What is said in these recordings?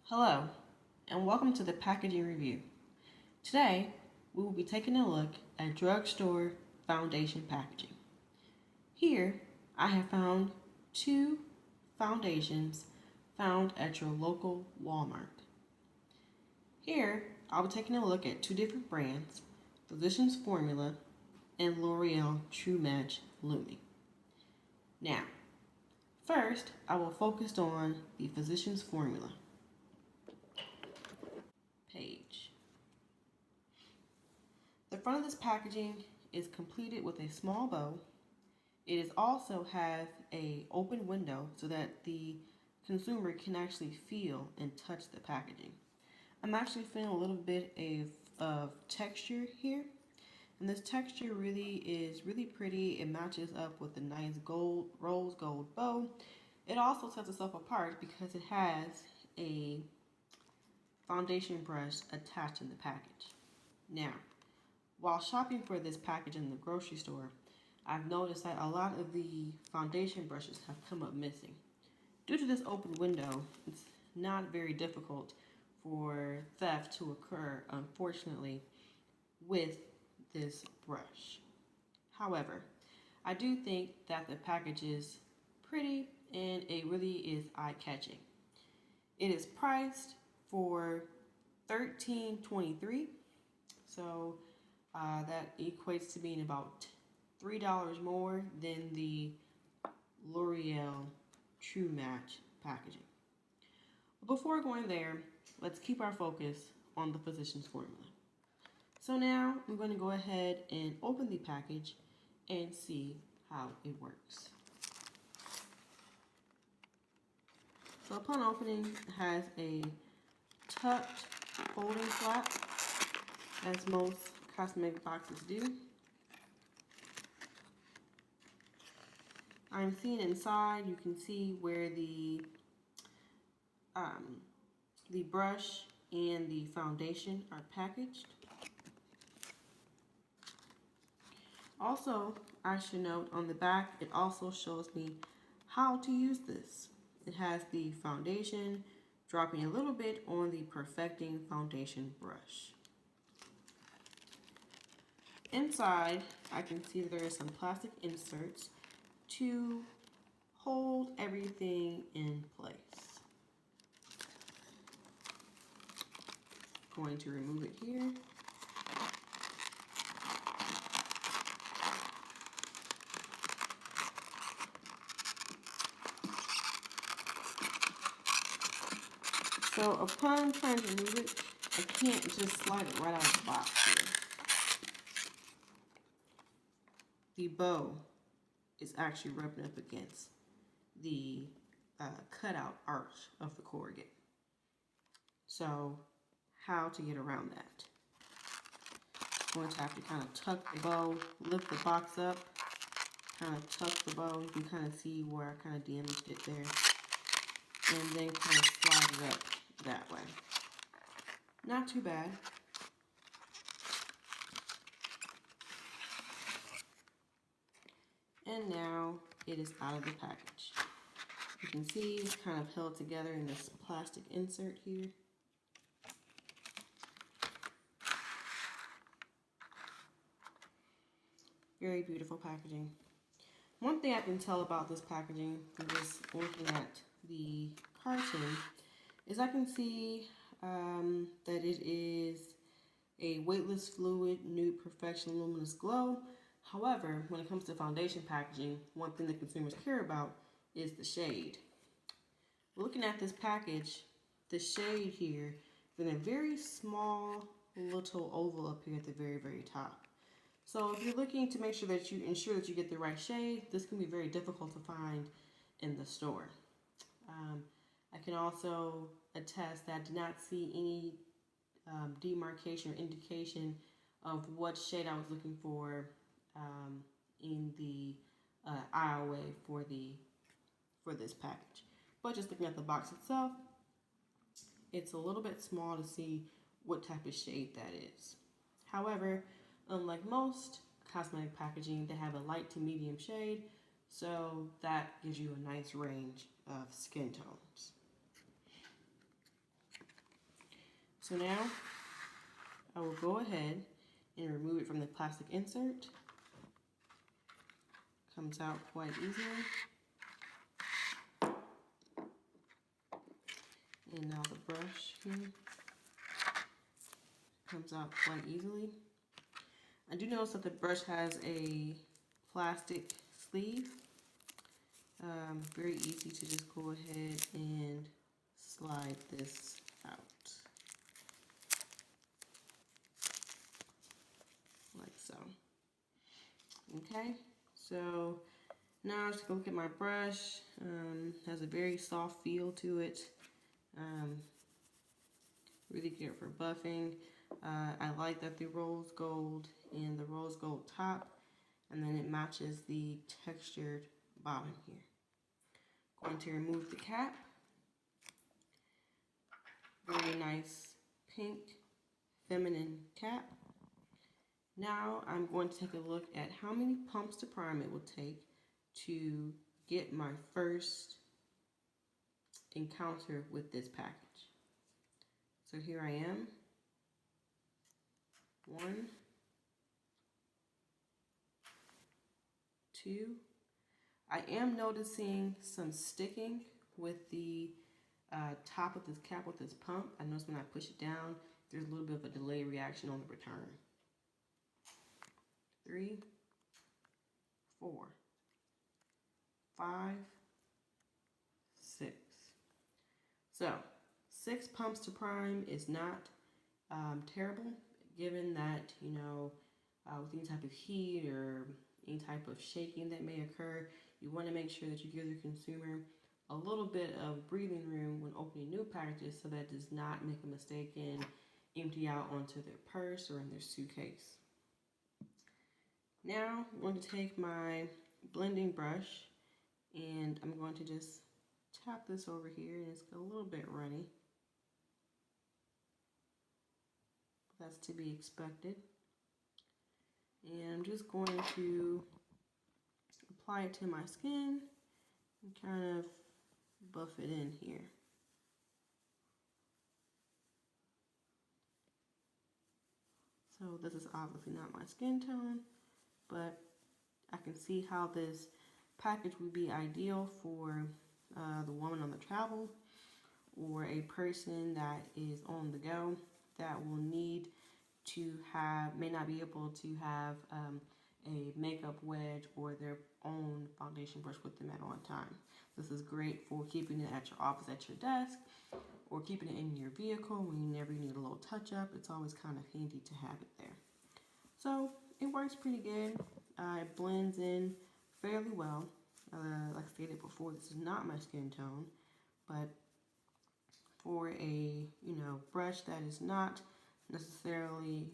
Hello, and welcome to the packaging review. Today, we will be taking a look at drugstore foundation packaging. Here, I have found two foundations found at your local Walmart. Here, I'll be taking a look at two different brands, Physicians Formula and L'Oreal True Match Lumi. Now, first, I will focus on the Physicians Formula page. The front of this packaging is completed with a small bow. It also has a open window so that the consumer can actually feel and touch the packaging. I'm actually feeling a little bit of texture here, and this texture really is really pretty. It matches up with the nice gold, rose gold bow. It also sets itself apart because it has a foundation brush attached in the package. Now, while shopping for this package in the grocery store, I've noticed that a lot of the foundation brushes have come up missing. Due to this open window, it's not very difficult for theft to occur, unfortunately, with this brush. However, I do think that the package is pretty and it really is eye-catching. It is priced for $13.23, so that equates to being about $3 more than the L'Oreal True Match packaging. But before going there, let's keep our focus on the Physicians Formula. So now I'm going to go ahead and open the package and see how it works. So upon opening, it has a tucked folding flap, as most cosmetic boxes do. I'm seeing inside, you can see where the brush and the foundation are packaged. Also, I should note on the back, it also shows me how to use this. It has the foundation, dropping a little bit on the Perfecting Foundation brush. Inside, I can see that there are some plastic inserts to hold everything in place. Going to remove it here. So upon trying to remove it, I can't just slide it right out of the box here. The bow is actually rubbing up against the cutout arch of the corrugate. So how to get around that? I'm going to have to kind of tuck the bow, lift the box up, kind of tuck the bow. You can kind of see where I kind of damaged it there. And then kind of slide it up that way. Not too bad. And now it is out of the package. You can see it's kind of held together in this plastic insert here. Very beautiful packaging. One thing I can tell about this packaging from just looking at the carton is I can see that it is a weightless fluid nude perfection luminous glow. However, when it comes to foundation packaging, one thing that consumers care about is the shade. Looking at this package, the shade here is in a very small little oval up here at the very, very top. So if you're looking to make sure that you ensure that you get the right shade, this can be very difficult to find in the store. I can also attest that I did not see any demarcation or indication of what shade I was looking for in the IOA for this package. But just looking at the box itself, it's a little bit small to see what type of shade that is. However, unlike most cosmetic packaging, they have a light to medium shade, so that gives you a nice range of skin tones. So now I will go ahead and remove it from the plastic insert. Comes out quite easily. And now the brush here comes out quite easily. I do notice that the brush has a plastic sleeve. Very easy to just go ahead and slide this out. Like so. Okay, so now let's look at my brush. Has a very soft feel to it. Really good for buffing. I like that the rose gold and the rose gold top, and then it matches the textured bottom here. Going to remove the cap. Very nice pink feminine cap. Now I'm going to take a look at how many pumps to prime it will take to get my first encounter with this package. So here I am. 1, 2. I am noticing some sticking with the top of this cap with this pump. I notice when I push it down, there's a little bit of a delay reaction on the return. 3, 4, 5, 6. So 6 pumps to prime is not terrible, given that, you know, with any type of heat or any type of shaking that may occur, you want to make sure that you give the consumer a little bit of breathing room when opening new packages so that it does not make a mistake and empty out onto their purse or in their suitcase. Now I'm going to take my blending brush and I'm going to just tap this over here, and it's a little bit runny. That's to be expected. And I'm just going to apply it to my skin and kind of buff it in here. So this is obviously not my skin tone, but I can see how this package would be ideal for the woman on the travel or a person that is on the go that will need to have, may not be able to have a makeup wedge or their own foundation brush with them at all time. This is great for keeping it at your office, at your desk, or keeping it in your vehicle when you never need a little touch up. It's always kind of handy to have it there. So it works pretty good. It blends in fairly well. Like I stated before, this is not my skin tone, but for a, you know, brush that is not necessarily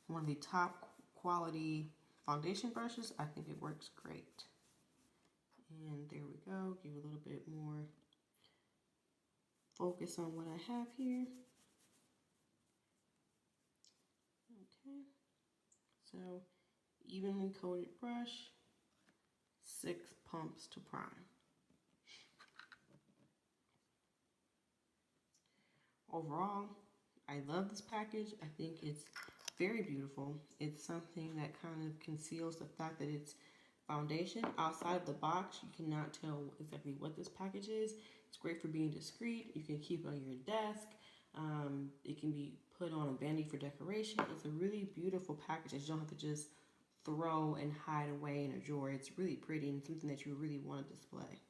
one of the top quality foundation brushes, I think it works great. And there we go. Give a little bit more focus on what I have here. Okay. So evenly coated brush, 6 pumps to prime. Overall, I love this package. I think it's very beautiful. It's something that kind of conceals the fact that it's foundation. Outside of the box, you cannot tell exactly what this package is. It's great for being discreet. You can keep it on your desk. It can be put on a vanity for decoration. It's a really beautiful package that you don't have to just throw and hide away in a drawer. It's really pretty and something that you really want to display.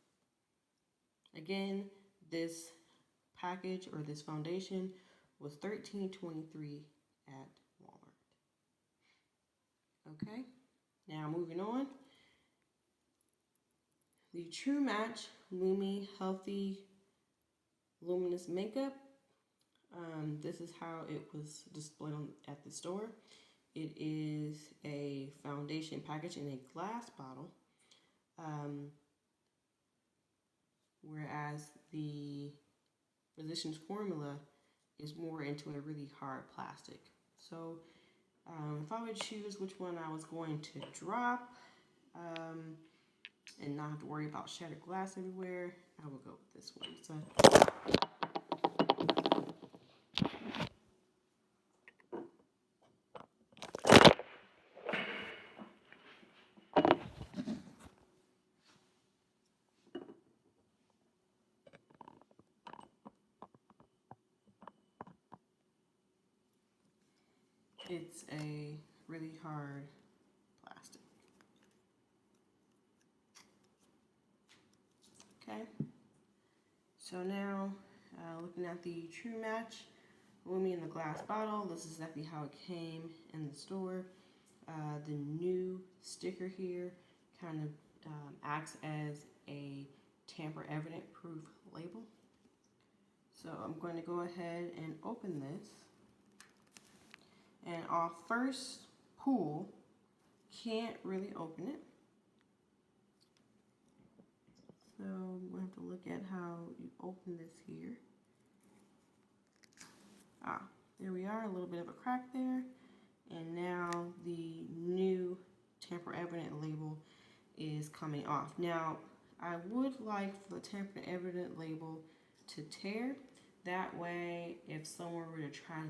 Again, this package or this foundation was $13.23 at Walmart. Okay, now moving on. The True Match Lumi Healthy Luminous Makeup. This is how it was displayed at the store. It is a foundation package in a glass bottle, whereas the Physicians Formula is more into a really hard plastic. So if I would choose which one I was going to drop and not have to worry about shattered glass everywhere, I would go with this one. So it's a really hard plastic. Okay, so now looking at the True Match Lumi in the glass bottle, this is exactly how it came in the store. The new sticker here kind of acts as a tamper evident proof label. So I'm going to go ahead and open this. And our first pull, can't really open it. So we'll have to look at how you open this here. There we are, a little bit of a crack there. And now the new tamper evident label is coming off. Now, I would like for the tamper evident label to tear. That way, if someone were to try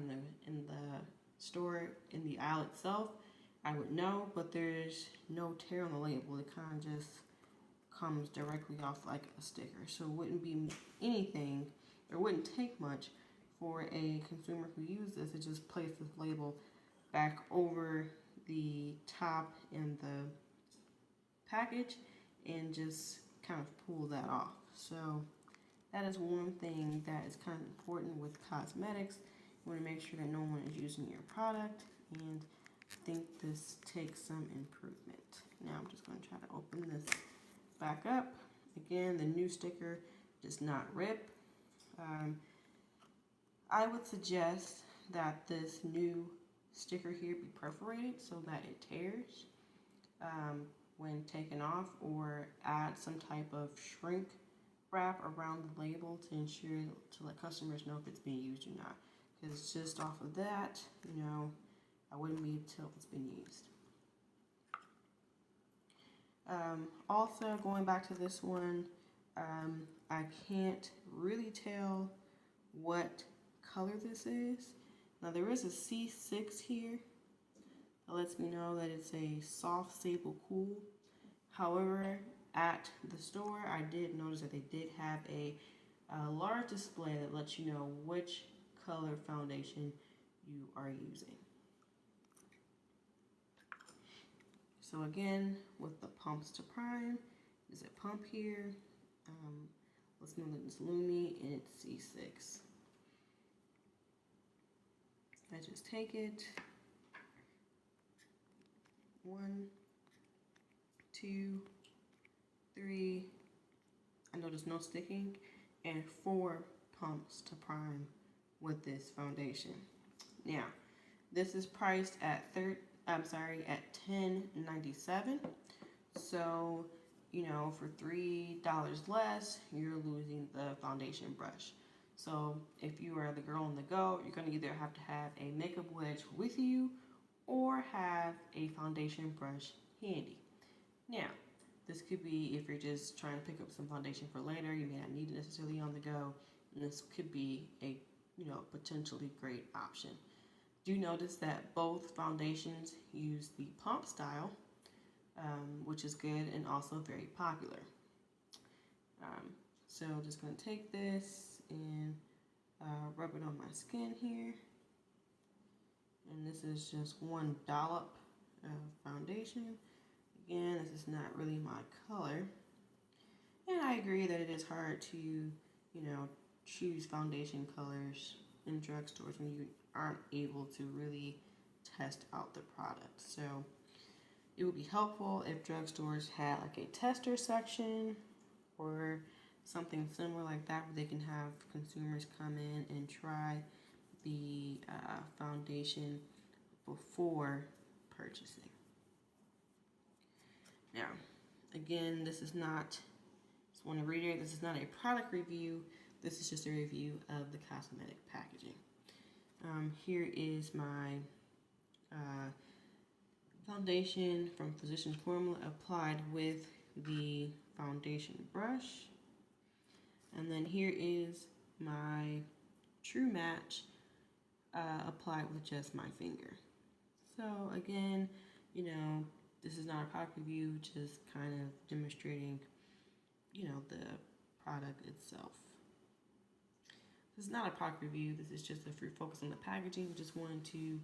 in the store, in the aisle itself, I would know, but there's no tear on the label. It kind of just comes directly off like a sticker. So it wouldn't be anything, or wouldn't take much for a consumer who uses this to just place this label back over the top in the package and just kind of pull that off. So that is one thing that is kind of important with cosmetics. You want to make sure that no one is using your product, and I think this takes some improvement. Now I'm just going to try to open this back up. Again, the new sticker does not rip. I would suggest that this new sticker here be perforated so that it tears when taken off, or add some type of shrink wrap around the label to ensure to let customers know if it's being used or not. Because just off of that, you know, I wouldn't be able to tell if it's been used. Also, going back to this one, I can't really tell what color this is. Now there is a C6 here that lets me know that it's a soft sable cool. However, at the store, I did notice that they did have a large display that lets you know which color foundation you are using. So again, with the pumps to prime, there's a pump here. Let's know that it's Lumi and it's C6. I just take it. 1, 2, 3. I notice no sticking, and 4 pumps to prime with this foundation. Now, this is priced at $10.97. So, you know, for $3 less, you're losing the foundation brush. So if you are the girl on the go, you're going to either have to have a makeup wedge with you or have a foundation brush handy. Now, this could be if you're just trying to pick up some foundation for later, you may not need it necessarily on the go, and this could be a, you know, potentially great option. Do notice that both foundations use the pump style, which is good and also very popular. So just going to take this and rub it on my skin here. And this is just 1 dollop of foundation. Again, this is not really my color. And I agree that it is hard to, you know, choose foundation colors in drugstores when you aren't able to really test out the product. So it would be helpful if drugstores had like a tester section or something similar like that, where they can have consumers come in and try the foundation before purchasing. Now, again, this is not, just want to reiterate, this is not a product review. This is just a review of the cosmetic packaging. Here is my foundation from Physicians Formula applied with the foundation brush. And then here is my True Match applied with just my finger. So again, you know, this is not a product review, just kind of demonstrating, you know, the product itself. This is not a product review. This is just if you're focused on the packaging, just wanted to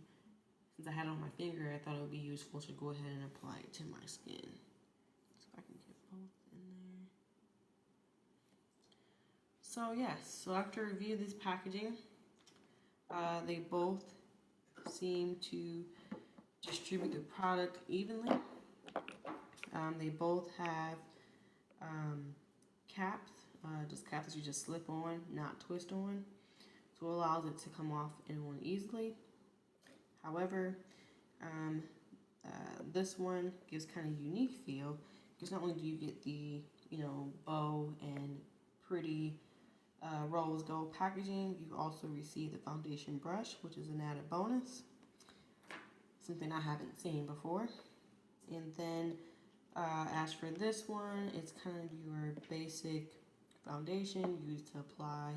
since I had it on my finger, I thought it would be useful to go ahead and apply it to my skin. So I can get both in there. So yes, so after review this packaging, they both seem to distribute the product evenly. They both have caps, just caps that you just slip on, not twist on. So it allows it to come off and on easily. However, this one gives kind of unique feel because not only do you get the bow and pretty rose gold packaging, you also receive the foundation brush, which is an added bonus, something I haven't seen before. And then as for this one, it's kind of your basic foundation used to apply,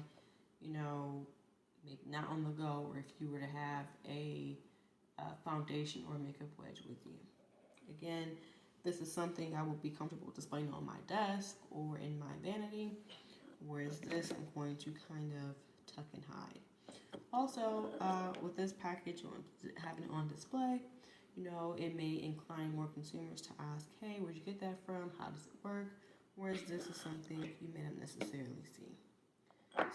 maybe not on the go, or if you were to have a foundation or makeup wedge with you. Again, this is something I would be comfortable displaying on my desk or in my vanity, whereas this I'm going to kind of tuck and hide. Also, with this package, having it on display, it may incline more consumers to ask, hey, where'd you get that from? How does it work? Whereas this is something you may not necessarily see.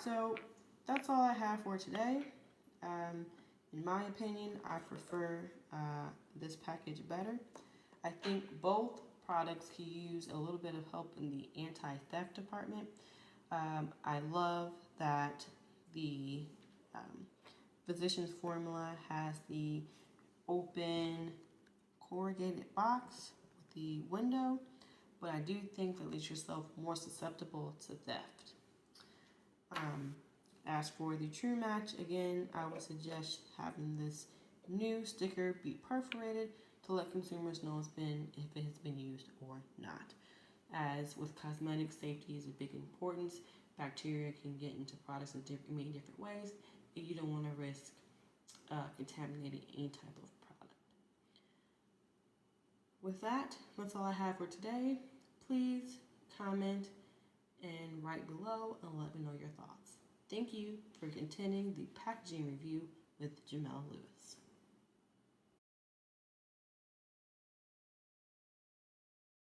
So that's all I have for today. In my opinion, I prefer this package better. I think both products could use a little bit of help in the anti-theft department. I love that the Physicians Formula has the open corrugated box with the window, but I do think that leaves yourself more susceptible to theft. As for the True Match, again, I would suggest having this new sticker be perforated to let consumers know if it has been used or not. As with cosmetics, safety is a big importance. Bacteria can get into products in many different ways, and you don't want to risk contaminating any type of product. With that, that's all I have for today. Please comment and write below and let me know your thoughts. Thank you for attending the packaging review with Jamel Lewis.